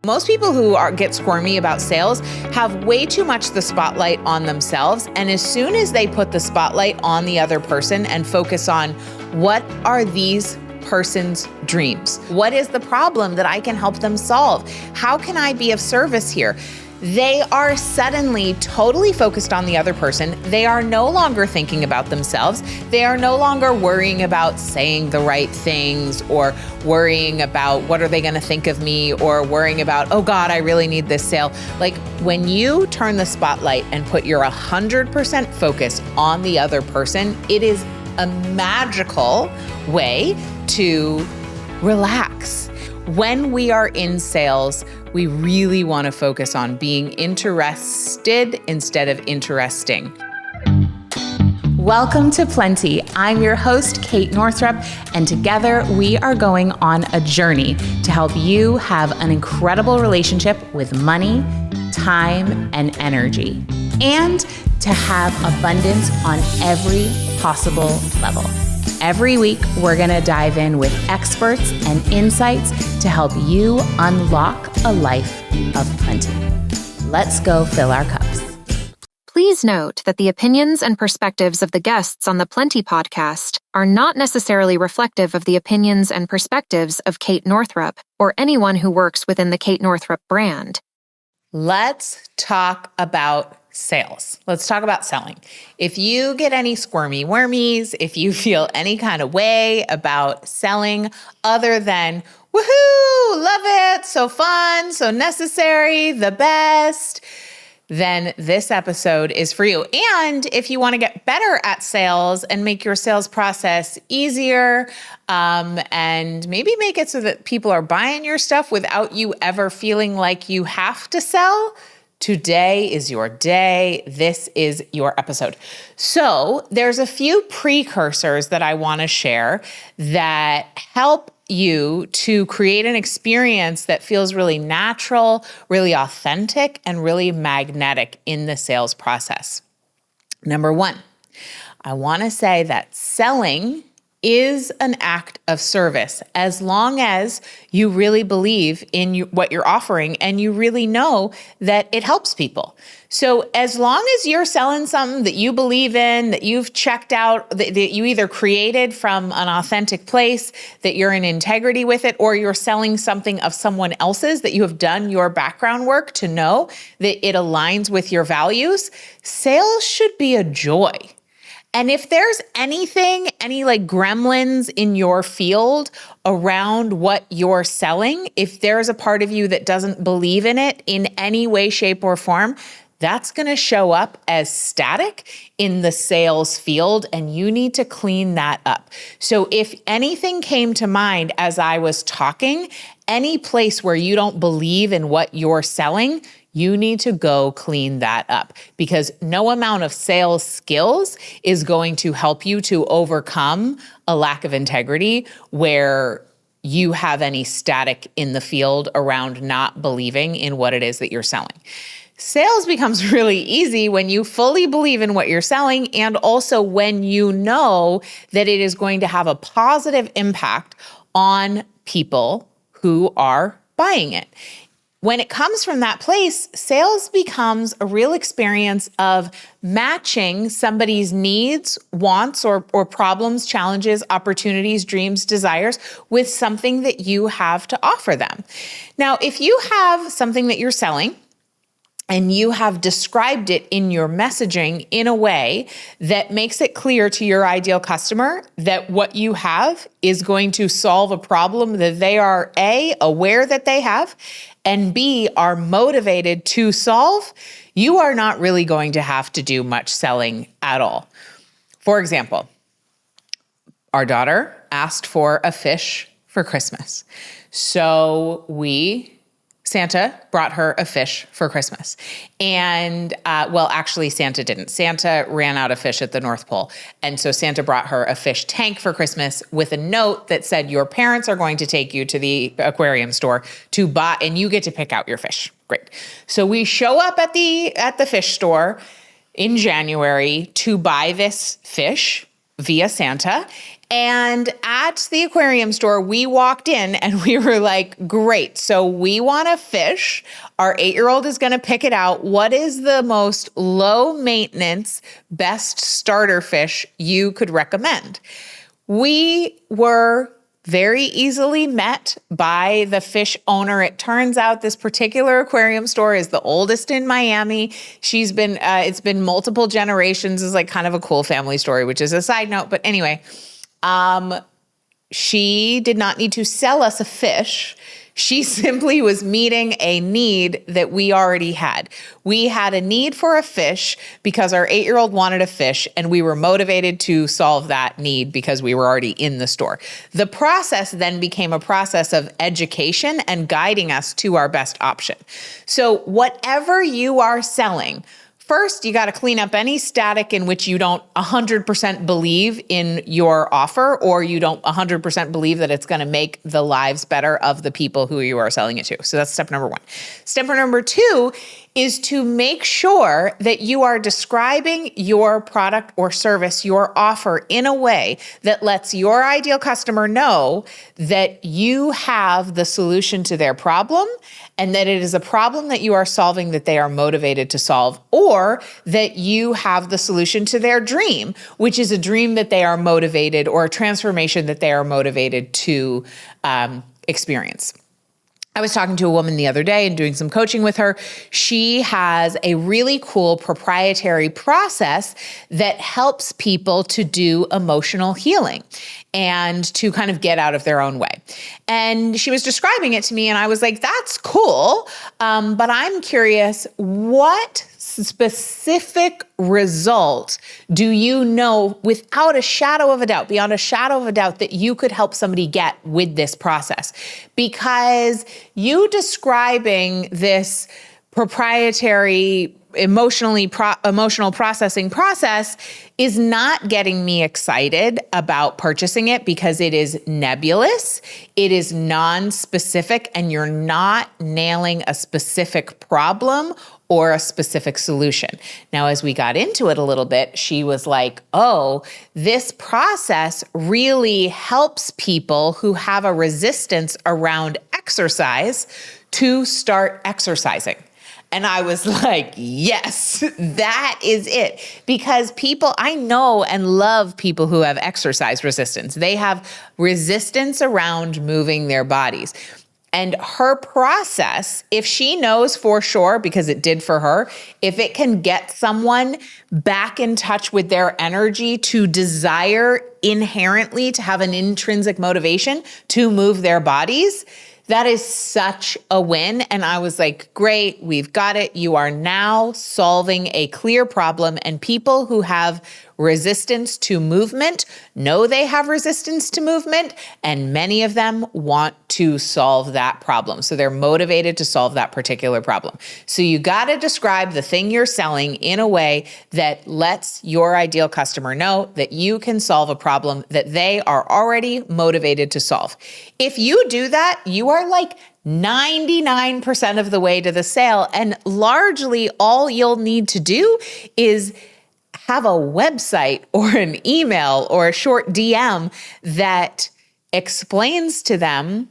Most people who get squirmy about sales have way too much the spotlight on themselves. And as soon as they put the spotlight on the other person and focus on what are these person's dreams? What is the problem that I can help them solve? How can I be of service here? They are suddenly totally focused on the other person. They are no longer thinking about themselves. They are no longer worrying about saying the right things or worrying about what are they going to think of me or worrying about, oh God, I really need this sale. Like when you turn the spotlight and put your 100% focus on the other person, it is a magical way to relax. When we are in sales, we really want to focus on being interested instead of interesting. Welcome to Plenty. I'm your host, Kate Northrup, and together we are going on a journey to help you have an incredible relationship with money, time, and energy, and to have abundance on every possible level. Every week, we're going to dive in with experts and insights to help you unlock a life of plenty. Let's go fill our cups. Please note that the opinions and perspectives of the guests on the Plenty podcast are not necessarily reflective of the opinions and perspectives of Kate Northrup or anyone who works within the Kate Northrup brand. Let's talk about sales. Let's talk about selling. If you get any squirmy wormies, if you feel any kind of way about selling other than, woohoo, love it, so fun, so necessary, the best, then this episode is for you. And if you want to get better at sales and make your sales process easier, and maybe make it so that people are buying your stuff without you ever feeling like you have to sell, today is your day. This is your episode. So there's a few precursors that I want to share that help you to create an experience that feels really natural, really authentic, and really magnetic in the sales process. Number one, I want to say that selling is an act of service as long as you really believe in what you're offering and you really know that it helps people. So as long as you're selling something that you believe in, that you've checked out, that you either created from an authentic place, that you're in integrity with it, or you're selling something of someone else's that you have done your background work to know that it aligns with your values, sales should be a joy. And if there's anything, any like gremlins in your field around what you're selling, if there's a part of you that doesn't believe in it in any way, shape, or form, that's going to show up as static in the sales field, and you need to clean that up. So if anything came to mind as I was talking, any place where you don't believe in what you're selling, you need to go clean that up, because no amount of sales skills is going to help you to overcome a lack of integrity where you have any static in the field around not believing in what it is that you're selling. Sales becomes really easy when you fully believe in what you're selling, and also when you know that it is going to have a positive impact on people who are buying it. When it comes from that place, sales becomes a real experience of matching somebody's needs, wants, or problems, challenges, opportunities, dreams, desires with something that you have to offer them. Now, if you have something that you're selling, and you have described it in your messaging in a way that makes it clear to your ideal customer that what you have is going to solve a problem that they are A, aware that they have, and B, are motivated to solve, you are not really going to have to do much selling at all. For example, our daughter asked for a fish for Christmas. So Santa brought her a fish for Christmas. And, actually Santa didn't. Santa ran out of fish at the North Pole. And so Santa brought her a fish tank for Christmas with a note that said, your parents are going to take you to the aquarium store to buy, and you get to pick out your fish. Great. So we show up at the fish store in January to buy this fish via Santa. And at the aquarium store, we walked in and we were like, great. So we want a fish. Our 8-year-old is going to pick it out. What is the most low maintenance, best starter fish you could recommend? We were very easily met by the fish owner. It turns out this particular aquarium store is the oldest in Miami. It's been multiple generations. Is like kind of a cool family story, which is a side note. But anyway, she did not need to sell us a fish. She simply was meeting a need that we already had. We had a need for a fish because our 8-year-old wanted a fish, and we were motivated to solve that need because we were already in the store. The process then became a process of education and guiding us to our best option. So whatever you are selling, first, you got to clean up any static in which you don't 100% believe in your offer, or you don't 100% believe that it's going to make the lives better of the people who you are selling it to. So that's step number 1. Step number 2 is to make sure that you are describing your product or service, your offer, in a way that lets your ideal customer know that you have the solution to their problem, and that it is a problem that you are solving that they are motivated to solve, or that you have the solution to their dream, which is a dream that they are motivated, or a transformation that they are motivated to experience. I was talking to a woman the other day and doing some coaching with her. She has a really cool proprietary process that helps people to do emotional healing and to kind of get out of their own way. And she was describing it to me, and I was like, that's cool, but I'm curious, what specific result do you know without a shadow of a doubt, beyond a shadow of a doubt, that you could help somebody get with this process? Because you describing this proprietary emotional processing process is not getting me excited about purchasing it, because it is nebulous, it is non-specific, and you're not nailing a specific problem or a specific solution. Now, as we got into it a little bit, she was like, oh, this process really helps people who have a resistance around exercise to start exercising. And I was like, yes, that is it. Because I know and love people who have exercise resistance. They have resistance around moving their bodies. And her process, if she knows for sure, because it did for her, if it can get someone back in touch with their energy to desire inherently, to have an intrinsic motivation to move their bodies, that is such a win. And I was like, great, we've got it. You are now solving a clear problem, and people who have resistance to movement know they have resistance to movement, and many of them want to solve that problem. So they're motivated to solve that particular problem. So you got to describe the thing you're selling in a way that lets your ideal customer know that you can solve a problem that they are already motivated to solve. If you do that, you are like 99% of the way to the sale. And largely all you'll need to do is have a website or an email or a short DM that explains to them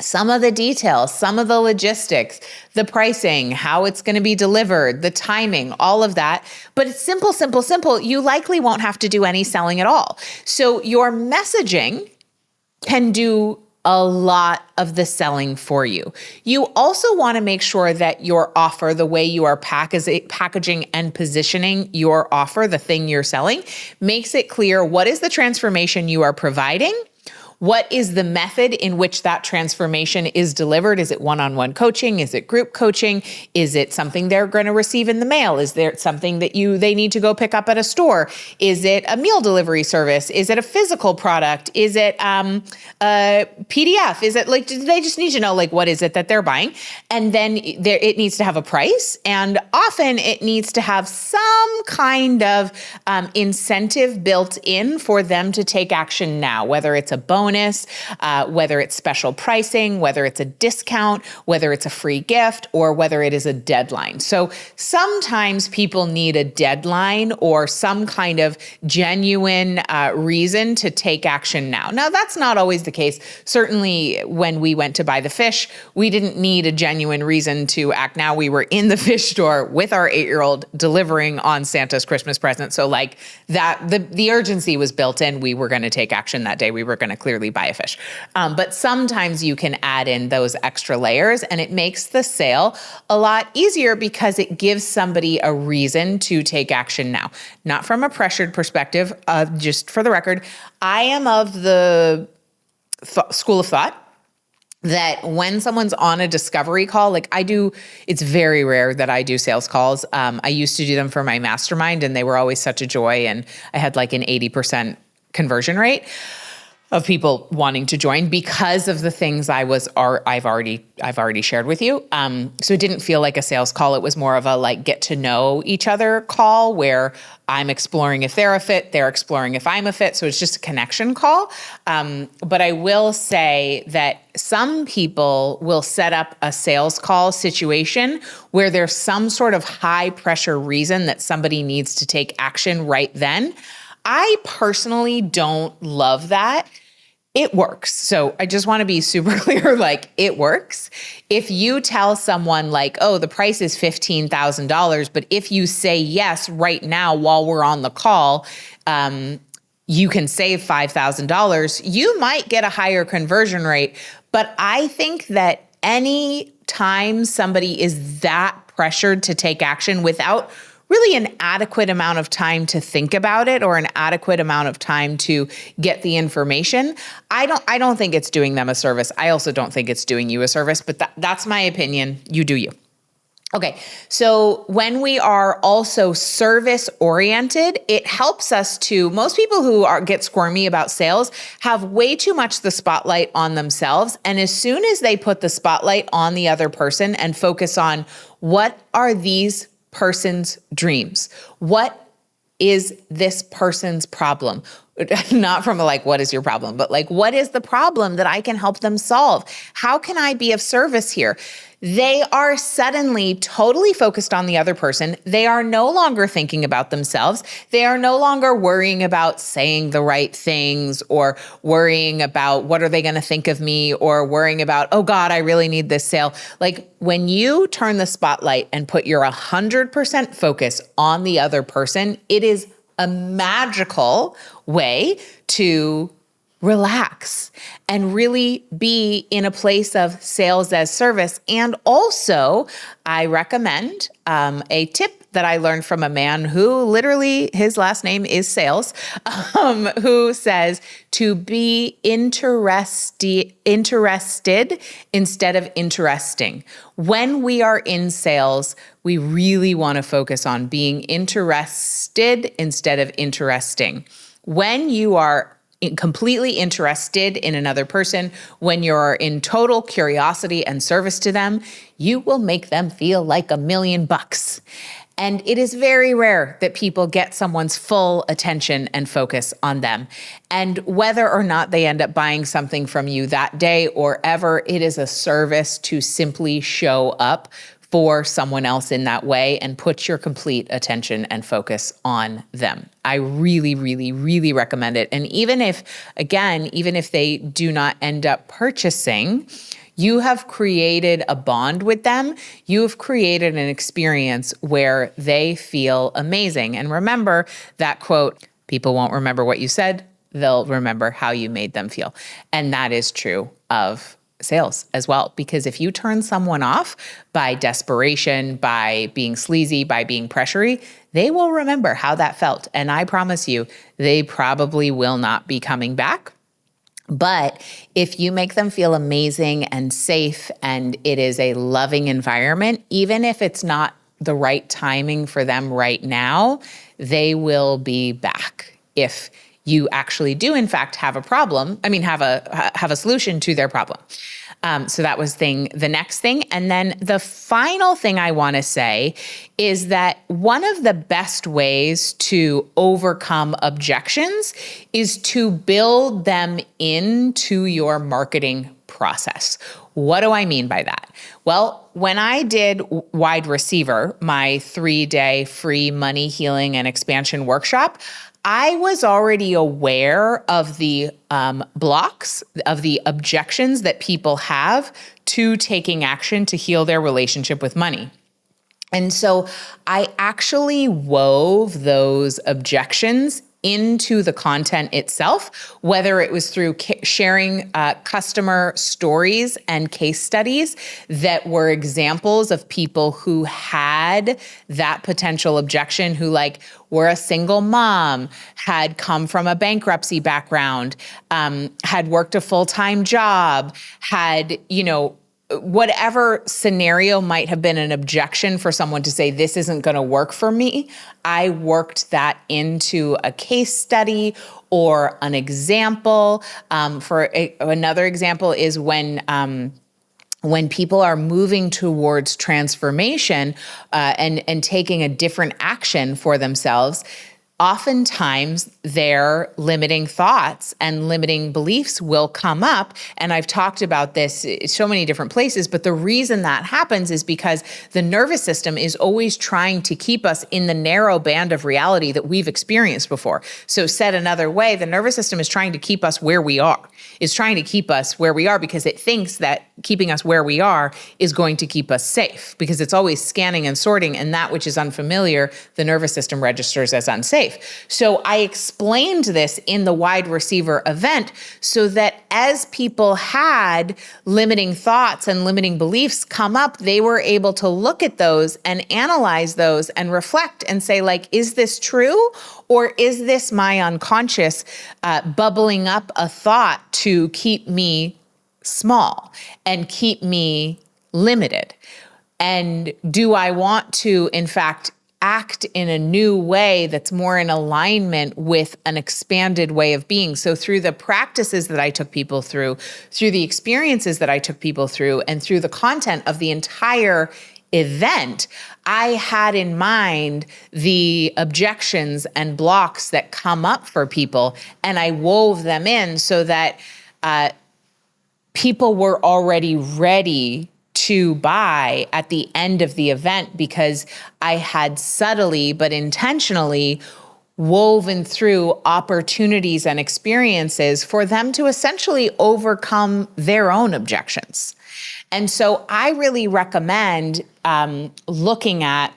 some of the details, some of the logistics, the pricing, how it's going to be delivered, the timing, all of that. But it's simple, simple, simple. You likely won't have to do any selling at all. So your messaging can do a lot of the selling for you. You also want to make sure that your offer, the way you are packaging and positioning your offer, the thing you're selling, makes it clear what is the transformation you are providing. What is the method in which that transformation is delivered? Is it one-on-one coaching? Is it group coaching? Is it something they're going to receive in the mail? Is there something that they need to go pick up at a store? Is it a meal delivery service? Is it a physical product? Is it a PDF? Is it like, they just need to know, like, what is it that they're buying? And then it needs to have a price. And often it needs to have some kind of incentive built in for them to take action now, whether it's a bonus bonus, whether it's special pricing, whether it's a discount, whether it's a free gift, or whether it is a deadline. So sometimes people need a deadline or some kind of genuine reason to take action now. Now, that's not always the case. Certainly when we went to buy the fish, we didn't need a genuine reason to act now. We were in the fish store with our 8-year-old delivering on Santa's Christmas present. So like that, the urgency was built in. We were going to take action that day. We were going to clearly buy a fish. But sometimes you can add in those extra layers and it makes the sale a lot easier because it gives somebody a reason to take action now. Not from a pressured perspective, just for the record, I am of the school of thought that when someone's on a discovery call, like I do, it's very rare that I do sales calls. I used to do them for my mastermind and they were always such a joy. And I had like an 80% conversion rate of people wanting to join because of the things I've already shared with you. So it didn't feel like a sales call. It was more of a like get to know each other call where I'm exploring if they're a fit, they're exploring if I'm a fit. So it's just a connection call. But I will say that some people will set up a sales call situation where there's some sort of high pressure reason that somebody needs to take action right then. I personally don't love that. It works. So I just want to be super clear, like it works. If you tell someone like, oh, the price is $15,000, but if you say yes right now while we're on the call, you can save $5,000, you might get a higher conversion rate. But I think that any time somebody is that pressured to take action without really an adequate amount of time to think about it or an adequate amount of time to get the information, I don't think it's doing them a service. I also don't think it's doing you a service, but that's my opinion. You do you. Okay, so when we are also service-oriented, it helps us to, most people who get squirmy about sales have way too much the spotlight on themselves. And as soon as they put the spotlight on the other person and focus on what are these person's dreams? What is this person's problem? Not from a like, what is your problem? But like, what is the problem that I can help them solve? How can I be of service here? They are suddenly totally focused on the other person. They are no longer thinking about themselves. They are no longer worrying about saying the right things or worrying about what are they going to think of me or worrying about, oh God, I really need this sale. Like when you turn the spotlight and put your 100% focus on the other person, it is a magical way to relax and really be in a place of sales as service. And also, I recommend a tip that I learned from a man who literally, his last name is Sales, who says to be interested instead of interesting. When we are in sales, we really want to focus on being interested instead of interesting. When you are completely interested in another person, when you're in total curiosity and service to them, you will make them feel like $1,000,000. And it is very rare that people get someone's full attention and focus on them. And whether or not they end up buying something from you that day or ever, it is a service to simply show up for someone else in that way and put your complete attention and focus on them. I really, really, really recommend it. And even if they do not end up purchasing, you have created a bond with them. You have created an experience where they feel amazing. And remember that quote, people won't remember what you said, they'll remember how you made them feel. And that is true of sales as well. Because if you turn someone off by desperation, by being sleazy, by being pressury, they will remember how that felt. And I promise you, they probably will not be coming back. But if you make them feel amazing and safe and it is a loving environment, even if it's not the right timing for them right now, they will be back. If you actually do in fact have a problem, have a solution to their problem. So that was the next thing. And then the final thing I want to say is that one of the best ways to overcome objections is to build them into your marketing process. What do I mean by that? Well, when I did Wide Receiver, my 3-day free money healing and expansion workshop, I was already aware of the blocks, of the objections that people have to taking action to heal their relationship with money. And so I actually wove those objections into the content itself, whether it was through sharing customer stories and case studies that were examples of people who had that potential objection, who were a single mom, had come from a bankruptcy background, had worked a full-time job, had, whatever scenario might have been an objection for someone to say, this isn't going to work for me. I worked that into a case study or an example. Another example is when people are moving towards transformation and taking a different action for themselves, oftentimes their limiting thoughts and limiting beliefs will come up. And I've talked about this in so many different places, but the reason that happens is because the nervous system is always trying to keep us in the narrow band of reality that we've experienced before. So said another way, the nervous system is trying to keep us where we are. It's trying to keep us where we are because it thinks that keeping us where we are is going to keep us safe, because it's always scanning and sorting, and that which is unfamiliar, the nervous system registers as unsafe. So I explained this in the Wide Receiver event so that as people had limiting thoughts and limiting beliefs come up, they were able to look at those and analyze those and reflect and say, is this true? Or is this my unconscious bubbling up a thought to keep me small and keep me limited? And do I want to, in fact, act in a new way that's more in alignment with an expanded way of being? So through the practices that I took people through the experiences that I took people through, and through the content of the entire event, I had in mind the objections and blocks that come up for people, and I wove them in so that people were already ready to buy at the end of the event, because I had subtly but intentionally woven through opportunities and experiences for them to essentially overcome their own objections. And so I really recommend looking at,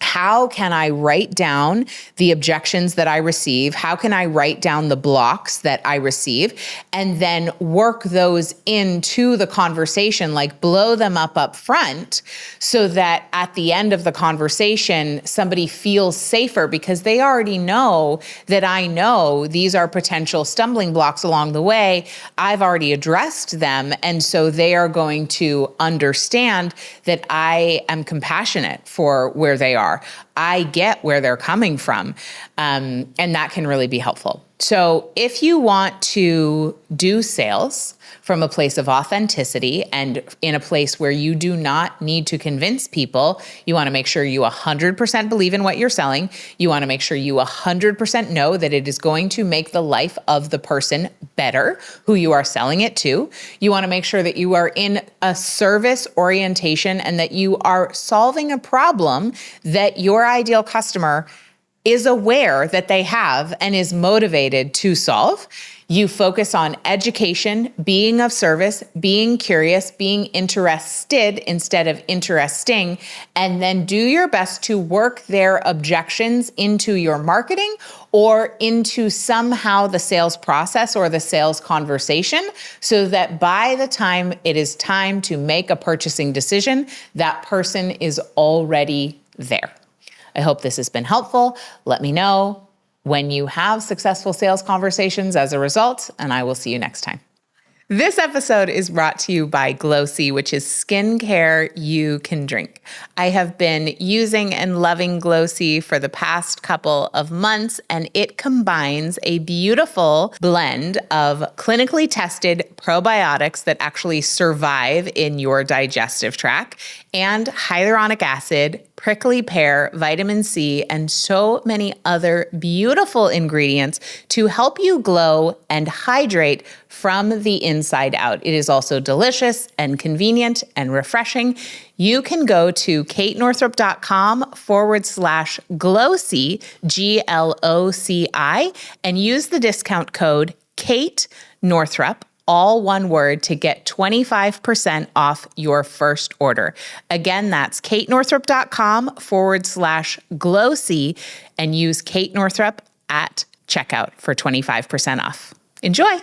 how can I write down the objections that I receive? How can I write down the blocks that I receive? And then work those into the conversation, blow them up front, so that at the end of the conversation, somebody feels safer because they already know that I know these are potential stumbling blocks along the way. I've already addressed them. And so they are going to understand that I am compassionate for where they are. I get where they're coming from, and that can really be helpful. So if you want to do sales from a place of authenticity and in a place where you do not need to convince people, you want to make sure you 100% believe in what you're selling. You want to make sure you 100% know that it is going to make the life of the person better who you are selling it to. You want to make sure that you are in a service orientation and that you are solving a problem that your ideal customer is aware that they have and is motivated to solve. You focus on education, being of service, being curious, being interested instead of interesting, and then do your best to work their objections into your marketing or into somehow the sales process or the sales conversation, so that by the time it is time to make a purchasing decision, that person is already there. I hope this has been helpful. Let me know when you have successful sales conversations as a result, and I will see you next time. This episode is brought to you by Glossy, which is skincare you can drink. I have been using and loving Glossy for the past couple of months, and it combines a beautiful blend of clinically tested probiotics that actually survive in your digestive tract and hyaluronic acid, prickly pear, vitamin C, and so many other beautiful ingredients to help you glow and hydrate from the inside out. It is also delicious and convenient and refreshing. You can go to katenorthrup.com/glossy, GLOCI, and use the discount code Kate Northrup, all one word, to get 25% off your first order. Again, that's katenorthrup.com/glossy and use Kate Northrup at checkout for 25% off. Enjoy.